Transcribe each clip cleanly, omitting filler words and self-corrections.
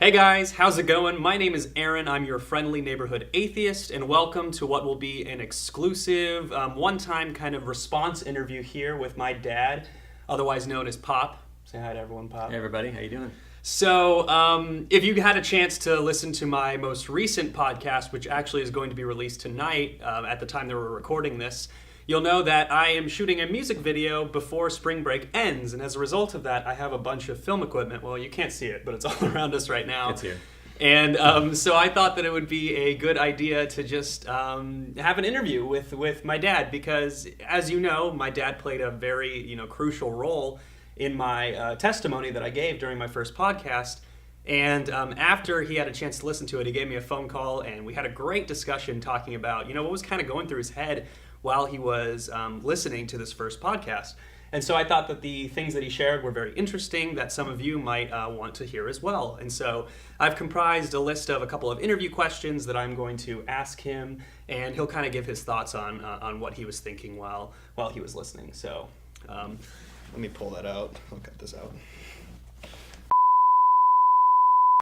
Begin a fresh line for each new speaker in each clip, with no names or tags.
Hey guys, how's it going? My name is Aaron. I'm your friendly neighborhood atheist, and welcome to what will be an exclusive, one-time kind of response interview here with my dad, otherwise known as Pop. Say hi to everyone, Pop.
Hey everybody, how you doing?
So, if you had a chance to listen to my most recent podcast, which actually is going to be released tonight, at the time that we're recording this, you'll know that I am shooting a music video before spring break ends, and as a result of that, I have a bunch of film equipment. Well, you can't see it, but it's all around us right now.
It's here.
And so I thought that it would be a good idea to just have an interview with my dad, because, as you know, my dad played a very crucial role in my testimony that I gave during my first podcast. And after he had a chance to listen to it, he gave me a phone call, and we had a great discussion talking about what was kind of going through his head while he was listening to this first podcast. And so I thought that the things that he shared were very interesting, that some of you might want to hear as well. And so I've comprised a list of a couple of interview questions that I'm going to ask him, and he'll kind of give his thoughts on what he was thinking while he was listening. So let me pull that out. I'll cut this out.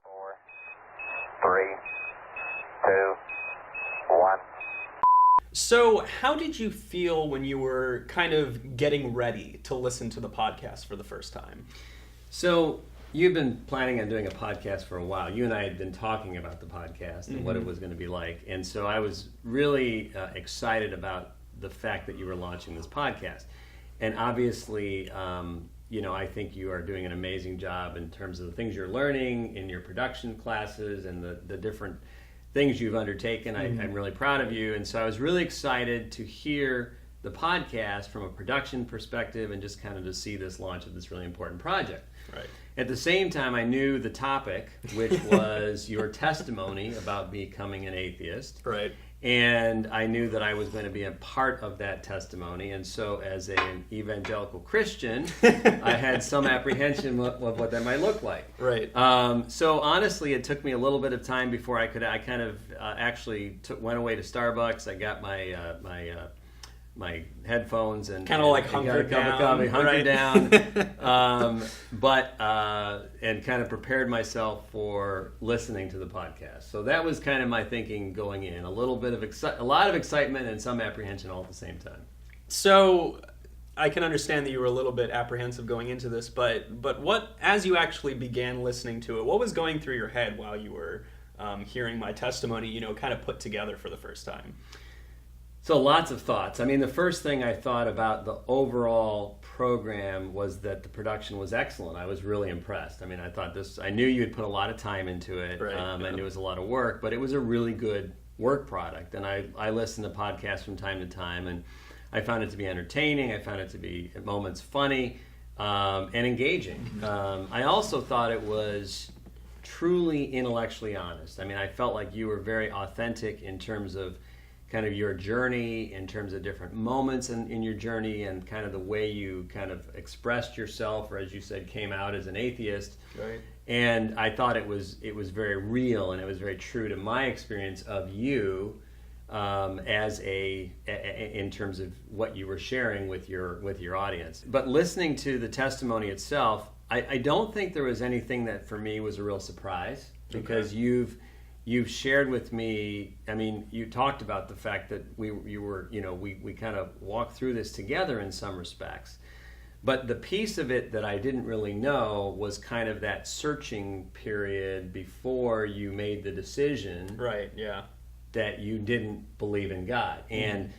4, 3, 2, 1.
So how did you feel when you were kind of getting ready to listen to the podcast for the first time?
So you've been planning on doing a podcast for a while. You and I had been talking about the podcast and what it was going to be like. And so I was really excited about the fact that you were launching this podcast. And obviously, I think you are doing an amazing job in terms of the things you're learning in your production classes and the different things you've undertaken. I'm really proud of you. And so I was really excited to hear the podcast from a production perspective and just kind of to see this launch of this really important project.
Right.
At the same time, I knew the topic, which was your testimony about becoming an atheist.
Right.
And I knew that I was going to be a part of that testimony. And so as an evangelical Christian, I had some apprehension of what that might look like.
Right.
So honestly, it took me a little bit of time before I kind of went away to Starbucks. I got my headphones and
kind of like hunkered down,
and kind of prepared myself for listening to the podcast. So that was kind of my thinking going in. A lot of excitement and some apprehension all at the same time.
So I can understand that you were a little bit apprehensive going into this, but as you actually began listening to it, what was going through your head while you were hearing my testimony, kind of put together for the first time?
So lots of thoughts. I mean, the first thing I thought about the overall program was that the production was excellent. I was really impressed. I mean, I knew you had put a lot of time into it.
Right,
I knew it was a lot of work, but it was a really good work product. And I listen to podcasts from time to time, and I found it to be entertaining. I found it to be at moments funny and engaging. I also thought it was truly intellectually honest. I mean, I felt like you were very authentic in terms of kind of your journey, in terms of different moments in your journey, and kind of the way you kind of expressed yourself, or as you said, came out as an atheist.
Right.
And I thought it was very real, and it was very true to my experience of you in terms of what you were sharing with your audience. But listening to the testimony itself, I don't think there was anything that for me was a real surprise, because you've shared with me. I mean, you talked about the fact that we kind of walked through this together in some respects. But the piece of it that I didn't really know was kind of that searching period before you made the decision.
Right, yeah.
That you didn't believe in God. And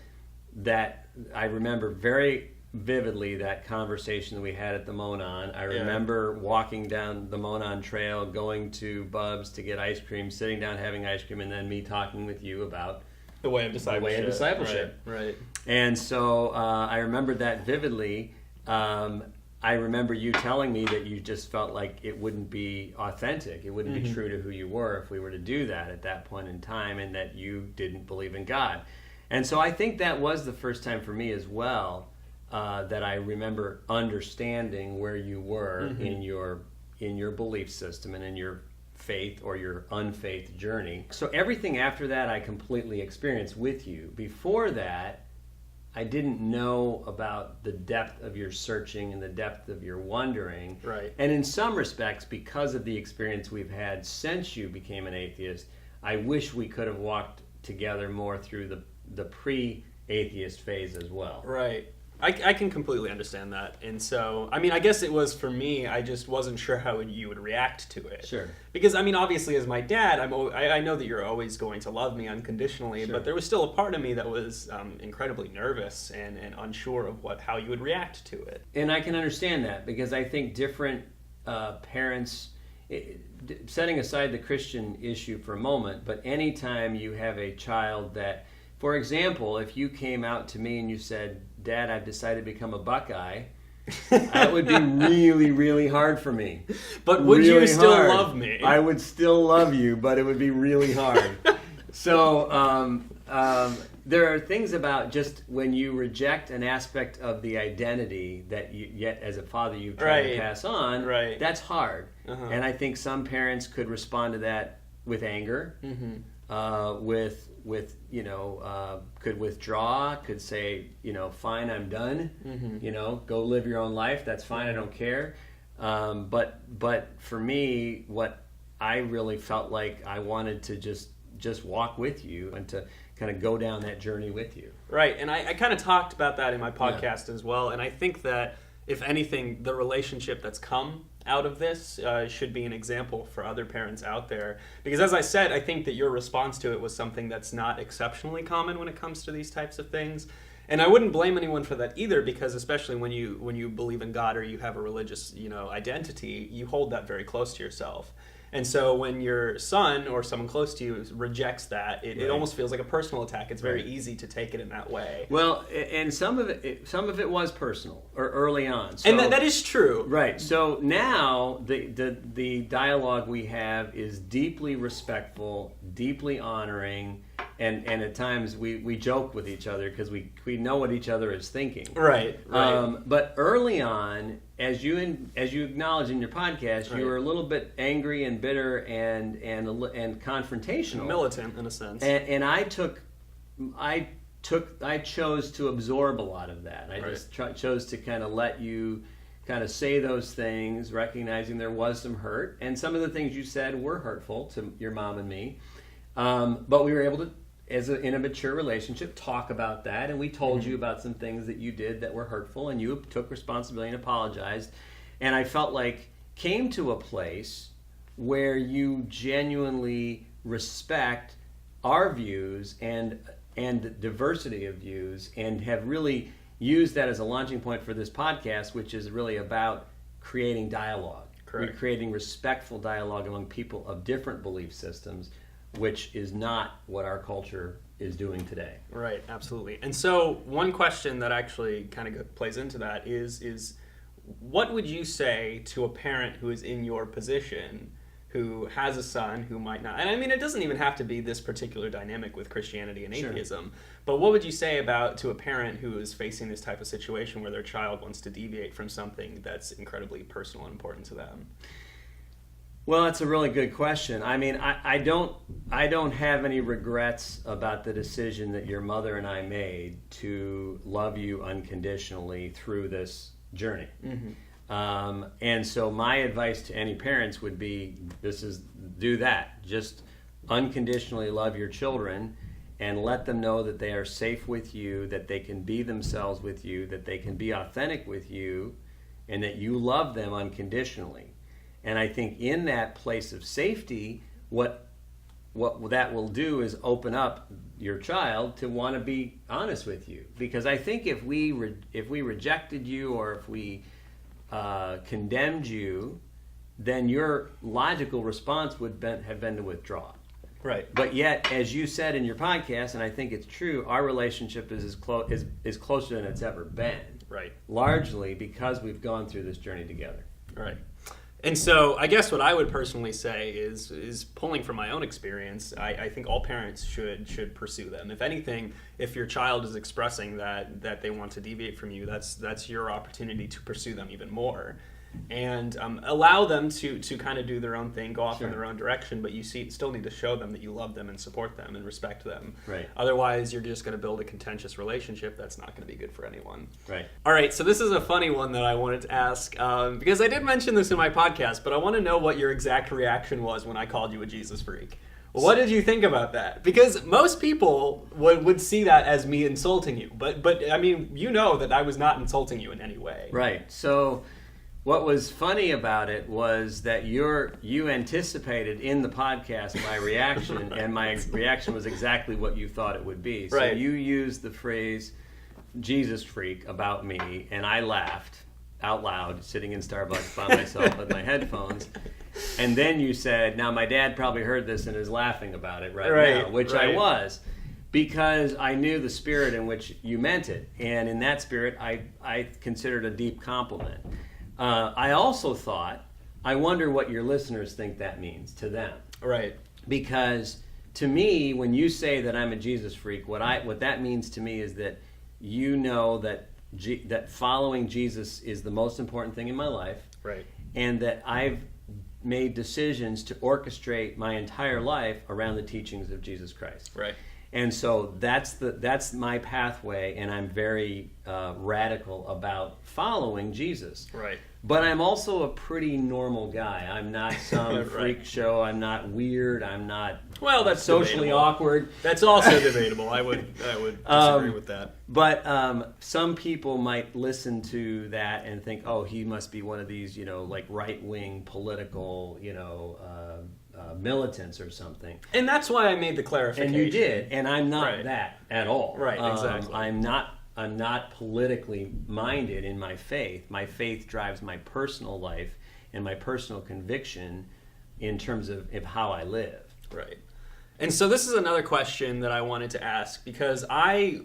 that I remember very vividly that conversation that we had at the Monon. I remember walking down the Monon Trail, going to Bub's to get ice cream, sitting down having ice cream, and then me talking with you about
the way of discipleship.
Right. And so I remember that vividly. I remember you telling me that you just felt like it wouldn't be authentic, it wouldn't be true to who you were if we were to do that at that point in time, and that you didn't believe in God. And so I think that was the first time for me as well, that I remember understanding where you were in your belief system and in your faith or your unfaith journey. So everything after that I completely experienced with you. Before that, I didn't know about the depth of your searching and the depth of your wondering.
Right.
And in some respects, because of the experience we've had since you became an atheist, I wish we could have walked together more through the pre-atheist phase as well.
Right. I can completely understand that. And so, I mean, I guess it was for me, I just wasn't sure how you would react to it.
Sure.
Because, I mean, obviously as my dad, I know that you're always going to love me unconditionally,
Sure.
but there was still a part of me that was incredibly nervous and unsure of how you would react to it.
And I can understand that, because I think different parents, setting aside the Christian issue for a moment, but anytime you have a child that, for example, if you came out to me and you said, Dad, I've decided to become a Buckeye, that would be really, really hard for me.
But would
Really
you still
hard.
love me?
I would still love you, but it would be really hard. So there are things about just when you reject an aspect of the identity that you, yet as a father you've tried to
Right.
pass on,
Right.
that's hard.
Uh-huh.
And I think some parents could respond to that with anger, could withdraw, could say, fine, I'm done, go live your own life, that's fine, I don't care. But for me, what I really felt like I wanted to just walk with you and to kind of go down that journey with you.
Right, and I kind of talked about that in my podcast as well, and I think that, if anything, the relationship that's come out of this should be an example for other parents out there. Because as I said, I think that your response to it was something that's not exceptionally common when it comes to these types of things. And I wouldn't blame anyone for that either, because especially when you believe in God or you have a religious identity, you hold that very close to yourself. And so when your son or someone close to you rejects that, it almost feels like a personal attack. It's very easy to take it in that way.
Well, and some of it was personal or early on. So,
And that is true.
Right. So now the dialogue we have is deeply respectful, deeply honoring, and at times we joke with each other because we know what each other is thinking.
Right.
But early on, as you acknowledge in your podcast, you were a little bit angry and bitter and confrontational,
Militant in a sense.
and I chose to absorb a lot of that. I just chose to kind of let you kind of say those things, recognizing there was some hurt, and some of the things you said were hurtful to your mom and me. But we were able to, in a mature relationship, talk about that, and we told you about some things that you did that were hurtful, and you took responsibility and apologized. And I felt like came to a place where you genuinely respect our views and diversity of views, and have really used that as a launching point for this podcast, which is really about creating dialogue.
Correct.
We're creating respectful dialogue among people of different belief systems, which is not what our culture is doing today.
Right, absolutely. And so one question that actually kind of plays into that is what would you say to a parent who is in your position, who has a son who might not, and I mean, it doesn't even have to be this particular dynamic with Christianity and atheism, but what would you say to a parent who is facing this type of situation where their child wants to deviate from something that's incredibly personal and important to them?
Well, that's a really good question. I mean, I don't have any regrets about the decision that your mother and I made to love you unconditionally through this journey. And so my advice to any parents would be, do that. Just unconditionally love your children and let them know that they are safe with you, that they can be themselves with you, that they can be authentic with you, and that you love them unconditionally. And I think in that place of safety, what that will do is open up your child to want to be honest with you. Because I think if we rejected you, or if we condemned you, then your logical response would have been to withdraw.
Right.
But yet, as you said in your podcast, and I think it's true, our relationship is closer than it's ever been.
Right.
Largely because we've gone through this journey together.
Right. And so I guess what I would personally say is pulling from my own experience, I think all parents should pursue them. If anything, if your child is expressing that they want to deviate from you, that's your opportunity to pursue them even more. and allow them to kind of do their own thing, go off in
Sure.
their own direction, but you still need to show them that you love them and support them and respect them.
Right.
Otherwise, you're just going to build a contentious relationship that's not going to be good for anyone.
Right.
All right, so this is a funny one that I wanted to ask, because I did mention this in my podcast, but I want to know what your exact reaction was when I called you a Jesus freak. What did you think about that? Because most people would see that as me insulting you, but I mean, you know that I was not insulting you in any way.
Right. So what was funny about it was that you anticipated in the podcast my reaction, and my reaction was exactly what you thought it would be. So
Right.
you used the phrase Jesus freak about me, and I laughed out loud, sitting in Starbucks by myself with my headphones. And then you said, now my dad probably heard this and is laughing about it right now, which I was, because I knew the spirit in which you meant it. And in that spirit, I considered a deep compliment. I also thought, I wonder what your listeners think that means to them.
Right.
Because to me, when you say that I'm a Jesus freak, what that means to me is that you know that that following Jesus is the most important thing in my life.
Right.
And that I've made decisions to orchestrate my entire life around the teachings of Jesus Christ.
Right.
And so that's my pathway, and I'm very radical about following Jesus.
Right.
But I'm also a pretty normal guy. I'm not some
Right.
freak show. I'm not weird. I'm not
That's
socially
debatable.
awkward.
That's also debatable. I would disagree with that.
But some people might listen to that and think, oh, he must be one of these, like right-wing political, militants or something.
And that's why I made the clarification.
And you did, and I'm not
Right.
that at all.
Right, exactly.
I'm not politically minded in my faith. My faith drives my personal life and my personal conviction in terms of how I live.
Right. And so this is another question that I wanted to ask, because I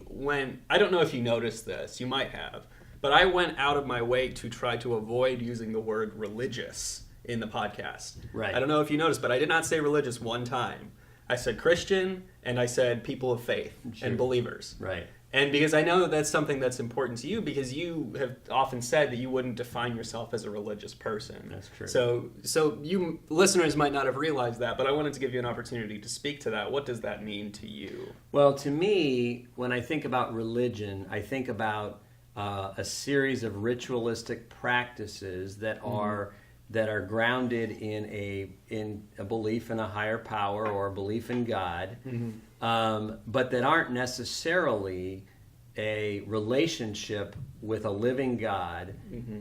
don't know if you noticed this, you might have, but I went out of my way to try to avoid using the word religious in the podcast.
Right.
I don't know if you noticed, but I did not say religious one time. I said Christian, and I said people of faith and believers.
Right.
And because I know that that's something that's important to you, because you have often said that you wouldn't define yourself as a religious person.
That's true.
So you listeners might not have realized that, but I wanted to give you an opportunity to speak to that. What does that mean to you?
Well, to me, when I think about religion, I think about a series of ritualistic practices that are grounded in a belief in a higher power or a belief in God, but that aren't necessarily a relationship with a living God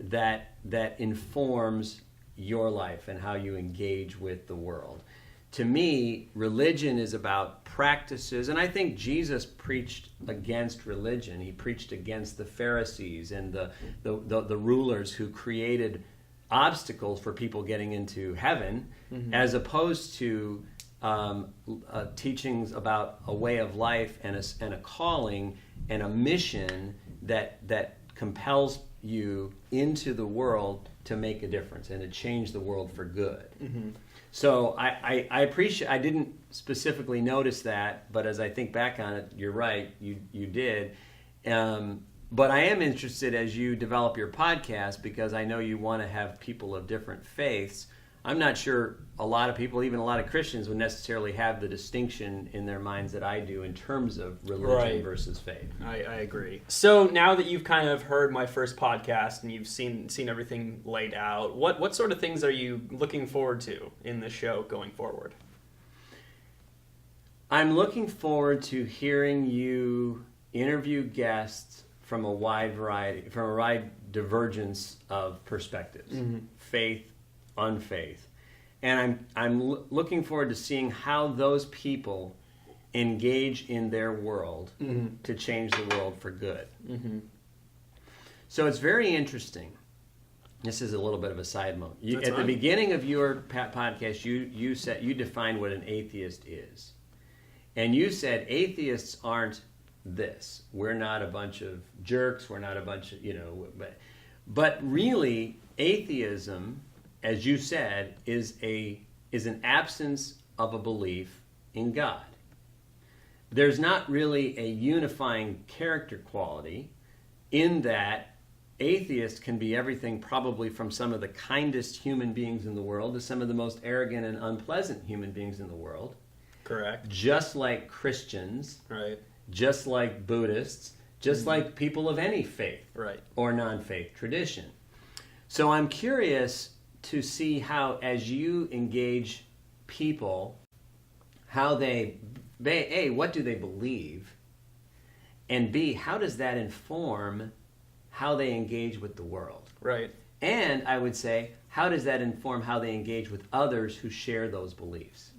that informs your life and how you engage with the world. To me, religion is about practices, and I think Jesus preached against religion. He preached against the Pharisees and the rulers who created obstacles for people getting into heaven, as opposed to teachings about a way of life and a calling and a mission that compels you into the world to make a difference and to change the world for good. So I appreciate. I didn't specifically notice that, but as I think back on it, you're right. You did. But I am interested as you develop your podcast, because I know you want to have people of different faiths. I'm not sure a lot of people, even a lot of Christians, would necessarily have the distinction in their minds that I do in terms of religion versus faith.
I agree. So now that you've kind of heard my first podcast and you've seen everything laid out, what sort of things are you looking forward to in the show going forward?
I'm looking forward to hearing you interview guests from a wide divergence of perspectives, faith, unfaith. And I'm looking forward to seeing how those people engage in their world to change the world for good. So it's very interesting. This is a little bit of a side note. At the beginning of your podcast, you defined what an atheist is. And you said atheists aren't this. We're not a bunch of jerks. We're not a bunch of, but really atheism, as you said, is an absence of a belief in God. There's not really a unifying character quality in that atheists can be everything, probably from some of the kindest human beings in the world to some of the most arrogant and unpleasant human beings in the world.
Correct.
Just like Christians,
Right.
just like Buddhists, just like people of any faith
Right.
or non-faith tradition. So I'm curious to see how, as you engage people, how they, A, what do they believe? And B, how does that inform how they engage with the world?
Right.
And I would say, how does that inform how they engage with others who share those beliefs?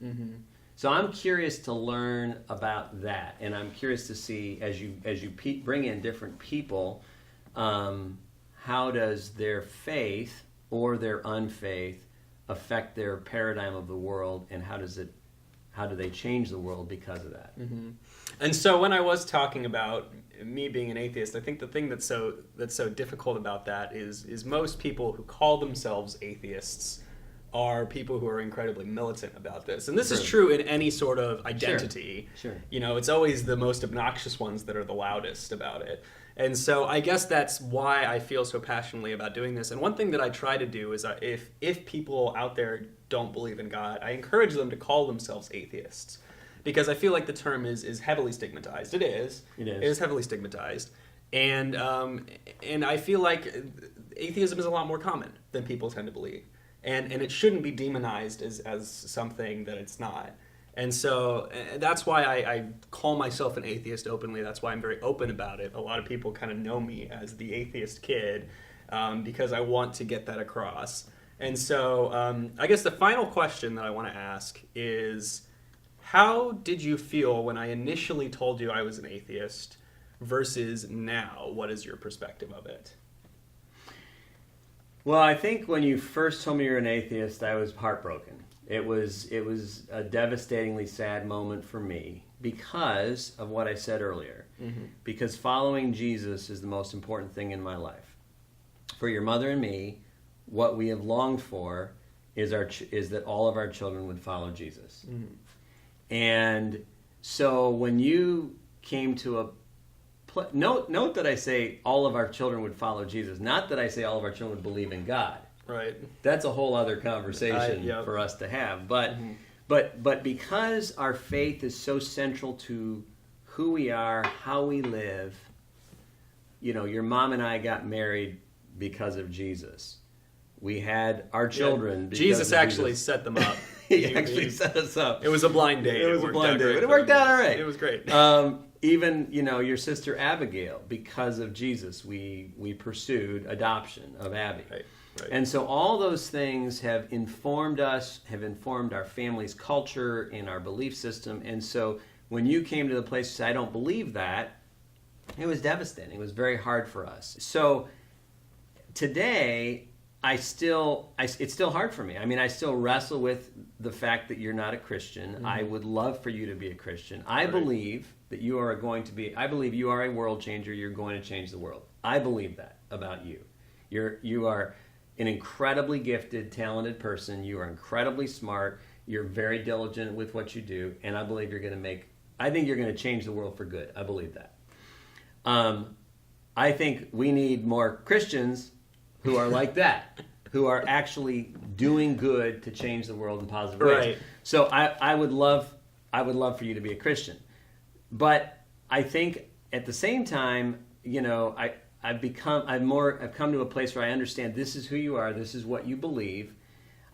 So I'm curious to learn about that, and I'm curious to see, as you bring in different people, how does their faith or their unfaith affect their paradigm of the world, and how do they change the world because of that?
And so when I was talking about me being an atheist, I think the thing that's so difficult about that is most people who call themselves atheists are people who are incredibly militant about this. And this is true in any sort of identity.
Sure.
You know, it's always the most obnoxious ones that are the loudest about it. And so I guess that's why I feel so passionately about doing this. And one thing that I try to do is if people out there don't believe in God, I encourage them to call themselves atheists. Because I feel like the term is heavily stigmatized. It is. It is heavily stigmatized. And I feel like atheism is a lot more common than people tend to believe. And it shouldn't be demonized as something that it's not. And so that's why I call myself an atheist openly. That's why I'm very open about it. A lot of people kind of know me as the atheist kid because I want to get that across. And so I guess the final question that I want to ask is, how did you feel when I initially told you I was an atheist versus now? What is your perspective of it?
Well, I think when you first told me you're an atheist, I was heartbroken. It was a devastatingly sad moment for me because of what I said earlier. Because following Jesus is the most important thing in my life. For your mother and me, what we have longed for is that all of our children would follow Jesus. And so when you came to a note that I say all of our children would follow Jesus, not that I say all of our children would believe in God.
Right.
That's a whole other conversation for us to have. But because our faith is so central to who we are, how we live, you know, your mom and I got married because of Jesus. We had our children because
Jesus
of
actually
Jesus.
set them up.
He actually set us up.
It was a blind date.
It was a blind date, but it worked out all right.
It was great.
Even, you know, your sister Abigail, because of Jesus, we pursued adoption of Abby.
Right.
And so all those things have informed us, have informed our family's culture and our belief system. And so when you came to the place to say, I don't believe that, it was devastating. It was very hard for us. So today, it's still hard for me. I mean, I still wrestle with the fact that you're not a Christian. I would love for you to be a Christian. I believe that you are going to be, I believe you are a world changer. You're going to change the world. I believe that about you. You are an incredibly gifted, talented person. You are incredibly smart. You're very diligent with what you do. And I believe I think you're going to change the world for good. I believe that. I think we need more Christians who are like that, who are actually doing good to change the world in positive ways.
Right.
So I would love for you to be a Christian. But I think at the same time, you know, I've come to a place where I understand this is who you are, this is what you believe.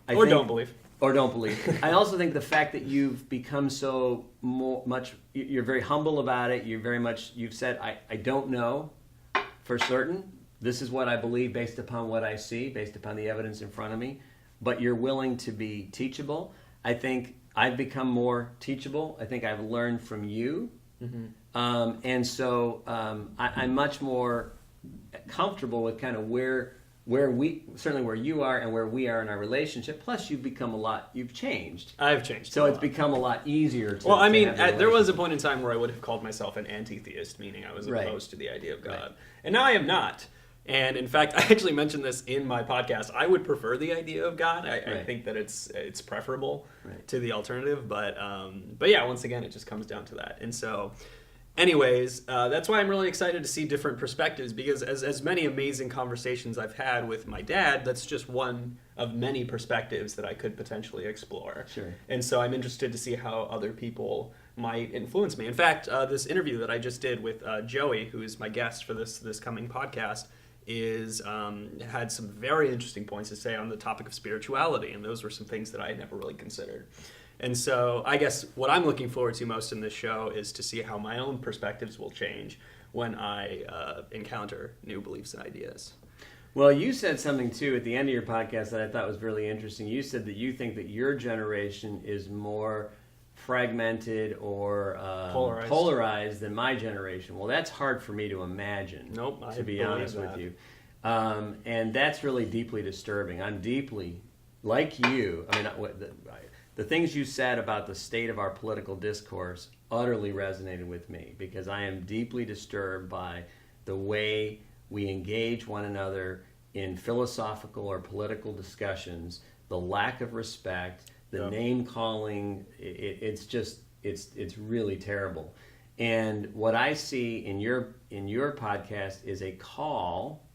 Don't believe.
Or don't believe. I also think the fact that you've become so much, you're very humble about it. You've said, I don't know for certain. This is what I believe based upon what I see, based upon the evidence in front of me. But you're willing to be teachable. I think I've become more teachable. I think I've learned from you. And so I'm much more comfortable with kind of where you are and where we are in our relationship. Plus, you've changed.
I've changed.
So it's become a lot easier to.
Well, I mean,
have
there was a point in time where I would have called myself an anti-theist, meaning I was opposed to the idea of God.
Right.
And now I am not. And in fact, I actually mentioned this in my podcast. I would prefer the idea of God. I think that it's preferable to the alternative. But yeah, once again, it just comes down to that. And so Anyways, that's why I'm really excited to see different perspectives, because as many amazing conversations I've had with my dad, that's just one of many perspectives that I could potentially explore.
Sure.
And so I'm interested to see how other people might influence me. In fact, this interview that I just did with Joey, who is my guest for this coming podcast, had some very interesting points to say on the topic of spirituality, and those were some things that I had never really considered. And so I guess what I'm looking forward to most in this show is to see how my own perspectives will change when I encounter new beliefs and ideas.
Well, you said something, too, at the end of your podcast that I thought was really interesting. You said that you think that your generation is more fragmented or polarized than my generation. Well, that's hard for me to imagine, to be honest with you. And that's really deeply disturbing. I'm deeply, like you, I mean, the things you said about the state of our political discourse utterly resonated with me, because I am deeply disturbed by the way we engage one another in philosophical or political discussions, the lack of respect, the name calling. It's really terrible. And what I see in your podcast is a call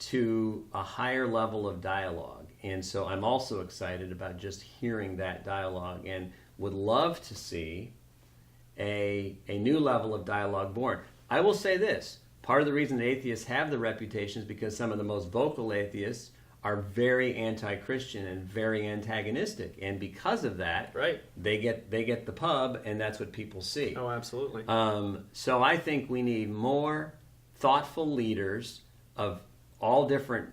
to a higher level of dialogue. And so I'm also excited about just hearing that dialogue, and would love to see a new level of dialogue born. I will say this. Part of the reason atheists have the reputation is because some of the most vocal atheists are very anti-Christian and very antagonistic. And because of that, they get the pub, and that's what people see.
Oh, absolutely.
So I think we need more thoughtful leaders of all different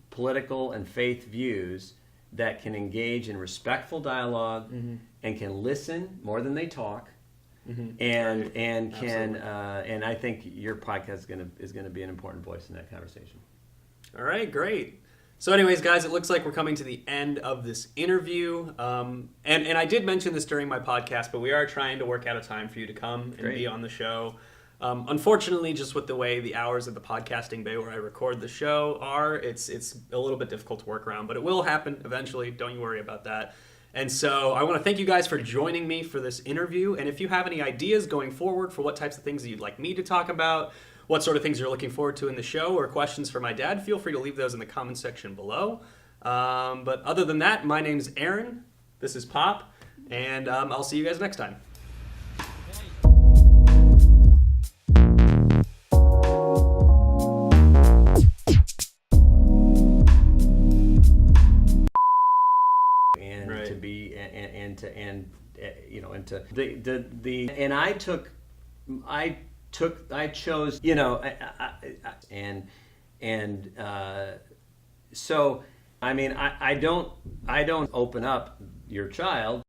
political and faith views that can engage in respectful dialogue and can listen more than they talk, and can and I think your podcast is gonna be an important voice in that conversation.
All right, great. So anyways, guys, it looks like we're coming to the end of this interview. And I did mention this during my podcast, but we are trying to work out a time for you to come and be on the show. Unfortunately, just with the way the hours of the podcasting bay where I record the show are, it's a little bit difficult to work around, but it will happen eventually. Don't you worry about that. And so I want to thank you guys for joining me for this interview. And if you have any ideas going forward for what types of things that you'd like me to talk about, what sort of things you're looking forward to in the show, or questions for my dad, feel free to leave those in the comment section below. But other than that, my name's Aaron. This is Pop. And I'll see you guys next time.
I chose, so I mean, I don't open up your child